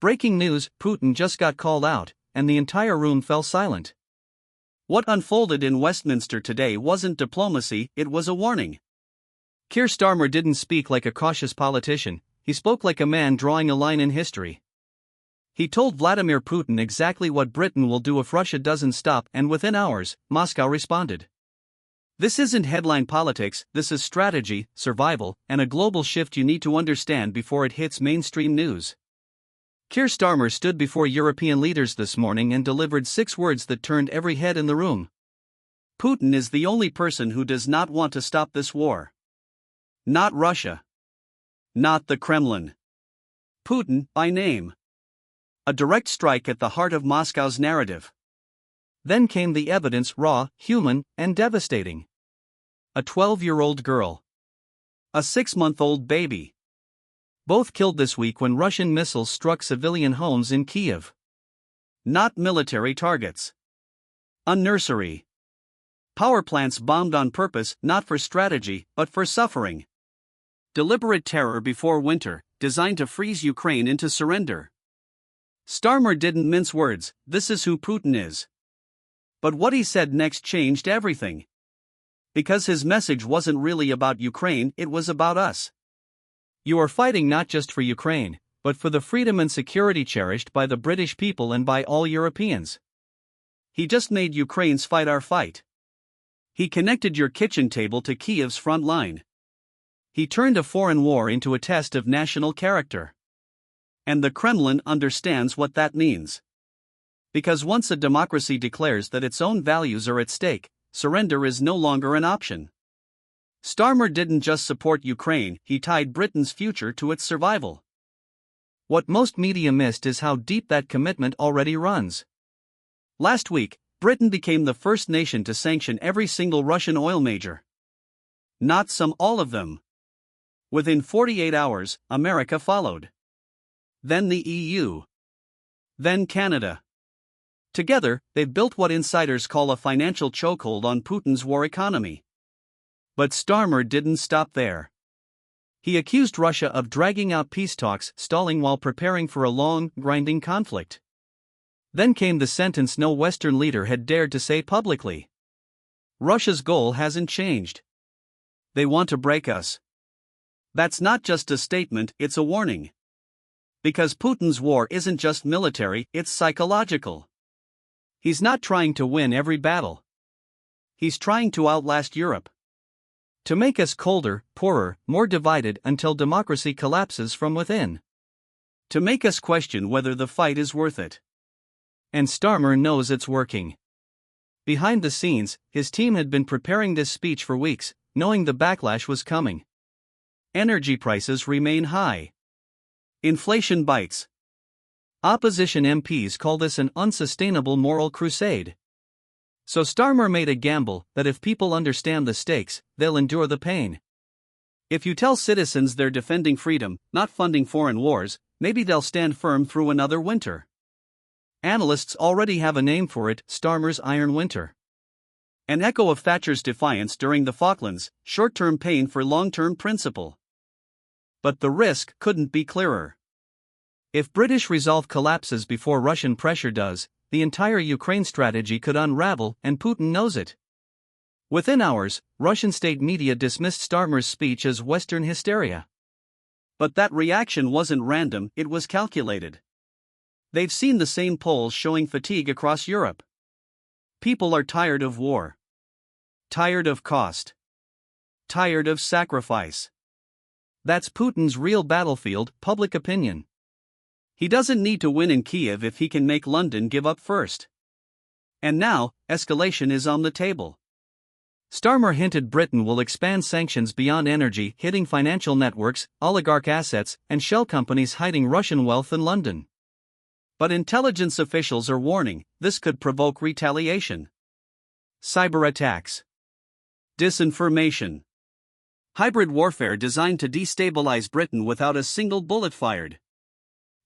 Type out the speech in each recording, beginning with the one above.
Breaking news: Putin just got called out, and the entire room fell silent. What unfolded in Westminster today wasn't diplomacy, it was a warning. Keir Starmer didn't speak like a cautious politician, he spoke like a man drawing a line in history. He told Vladimir Putin exactly what Britain will do if Russia doesn't stop, and within hours, Moscow responded. This isn't headline politics, this is strategy, survival, and a global shift you need to understand before it hits mainstream news. Keir Starmer stood before European leaders this morning and delivered 6 words that turned every head in the room. Putin is the only person who does not want to stop this war. Not Russia. Not the Kremlin. Putin, by name. A direct strike at the heart of Moscow's narrative. Then came the evidence, raw, human, and devastating. A 12-year-old girl. A 6-month-old baby. Both killed this week when Russian missiles struck civilian homes in Kyiv. Not military targets. A nursery. Power plants bombed on purpose, not for strategy, but for suffering. Deliberate terror before winter, designed to freeze Ukraine into surrender. Starmer didn't mince words, this is who Putin is. But what he said next changed everything. Because his message wasn't really about Ukraine, it was about us. You are fighting not just for Ukraine, but for the freedom and security cherished by the British people and by all Europeans. He just made Ukraine's fight our fight. He connected your kitchen table to Kyiv's front line. He turned a foreign war into a test of national character. And the Kremlin understands what that means. Because once a democracy declares that its own values are at stake, surrender is no longer an option. Starmer didn't just support Ukraine, he tied Britain's future to its survival. What most media missed is how deep that commitment already runs. Last week, Britain became the first nation to sanction every single Russian oil major. Not some, all of them. Within 48 hours, America followed. Then the EU. Then Canada. Together, they've built what insiders call a financial chokehold on Putin's war economy. But Starmer didn't stop there. He accused Russia of dragging out peace talks, stalling while preparing for a long, grinding conflict. Then came the sentence no Western leader had dared to say publicly. Russia's goal hasn't changed. They want to break us. That's not just a statement, it's a warning. Because Putin's war isn't just military, it's psychological. He's not trying to win every battle. He's trying to outlast Europe. To make us colder, poorer, more divided until democracy collapses from within. To make us question whether the fight is worth it. And Starmer knows it's working. Behind the scenes, his team had been preparing this speech for weeks, knowing the backlash was coming. Energy prices remain high. Inflation bites. Opposition MPs call this an unsustainable moral crusade. So Starmer made a gamble that if people understand the stakes, they'll endure the pain. If you tell citizens they're defending freedom, not funding foreign wars, maybe they'll stand firm through another winter. Analysts already have a name for it: Starmer's Iron Winter. An echo of Thatcher's defiance during the Falklands, short-term pain for long-term principle. But the risk couldn't be clearer. If British resolve collapses before Russian pressure does, the entire Ukraine strategy could unravel, and Putin knows it. Within hours, Russian state media dismissed Starmer's speech as Western hysteria. But that reaction wasn't random, it was calculated. They've seen the same polls showing fatigue across Europe. People are tired of war. Tired of cost. Tired of sacrifice. That's Putin's real battlefield, public opinion. He doesn't need to win in Kyiv if he can make London give up first. And now, escalation is on the table. Starmer hinted Britain will expand sanctions beyond energy, hitting financial networks, oligarch assets, and shell companies hiding Russian wealth in London. But intelligence officials are warning, this could provoke retaliation. Cyber attacks. Disinformation. Hybrid warfare designed to destabilize Britain without a single bullet fired.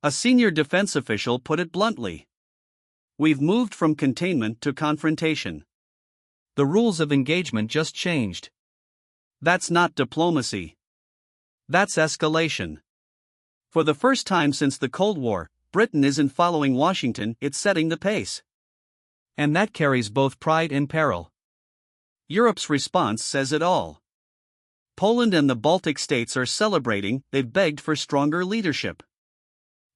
A senior defense official put it bluntly. We've moved from containment to confrontation. The rules of engagement just changed. That's not diplomacy. That's escalation. For the first time since the Cold War, Britain isn't following Washington, it's setting the pace. And that carries both pride and peril. Europe's response says it all. Poland and the Baltic states are celebrating, they've begged for stronger leadership.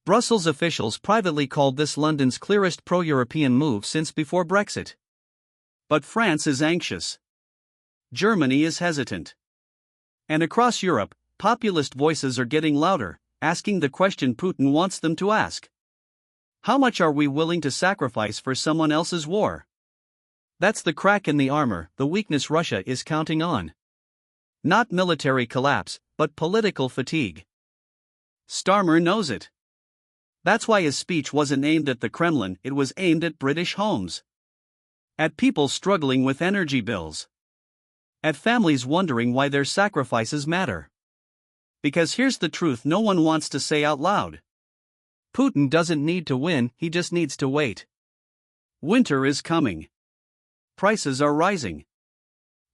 Brussels officials privately called this London's clearest pro-European move since before Brexit. But France is anxious. Germany is hesitant. And across Europe, populist voices are getting louder, asking the question Putin wants them to ask. How much are we willing to sacrifice for someone else's war? That's the crack in the armor, the weakness Russia is counting on. Not military collapse, but political fatigue. Starmer knows it. That's why his speech wasn't aimed at the Kremlin, it was aimed at British homes. At people struggling with energy bills. At families wondering why their sacrifices matter. Because here's the truth no one wants to say out loud. Putin doesn't need to win, he just needs to wait. Winter is coming. Prices are rising.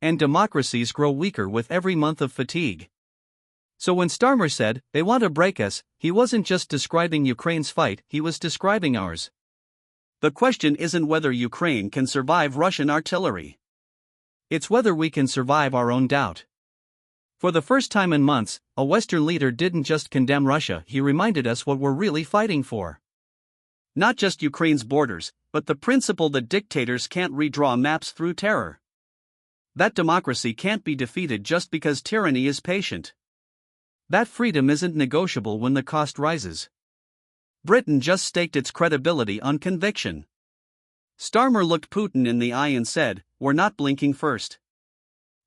And democracies grow weaker with every month of fatigue. So when Starmer said, they want to break us, he wasn't just describing Ukraine's fight, he was describing ours. The question isn't whether Ukraine can survive Russian artillery. It's whether we can survive our own doubt. For the first time in months, a Western leader didn't just condemn Russia, he reminded us what we're really fighting for. Not just Ukraine's borders, but the principle that dictators can't redraw maps through terror. That democracy can't be defeated just because tyranny is patient. That freedom isn't negotiable when the cost rises. Britain just staked its credibility on conviction. Starmer looked Putin in the eye and said, "We're not blinking first."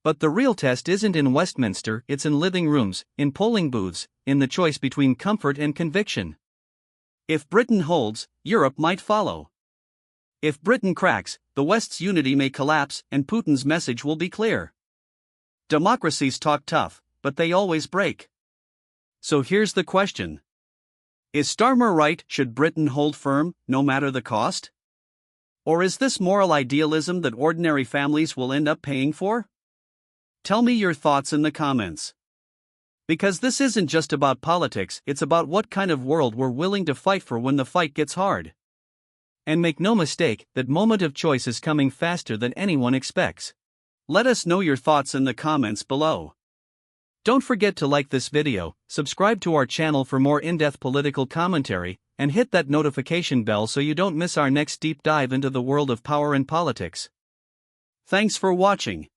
But the real test isn't in Westminster, it's in living rooms, in polling booths, in the choice between comfort and conviction. If Britain holds, Europe might follow. If Britain cracks, the West's unity may collapse and Putin's message will be clear. Democracies talk tough, but they always break. So here's the question. Is Starmer right? Should Britain hold firm, no matter the cost? Or is this moral idealism that ordinary families will end up paying for? Tell me your thoughts in the comments. Because this isn't just about politics, it's about what kind of world we're willing to fight for when the fight gets hard. And make no mistake, that moment of choice is coming faster than anyone expects. Let us know your thoughts in the comments below. Don't forget to like this video, subscribe to our channel for more in-depth political commentary, and hit that notification bell so you don't miss our next deep dive into the world of power and politics. Thanks for watching.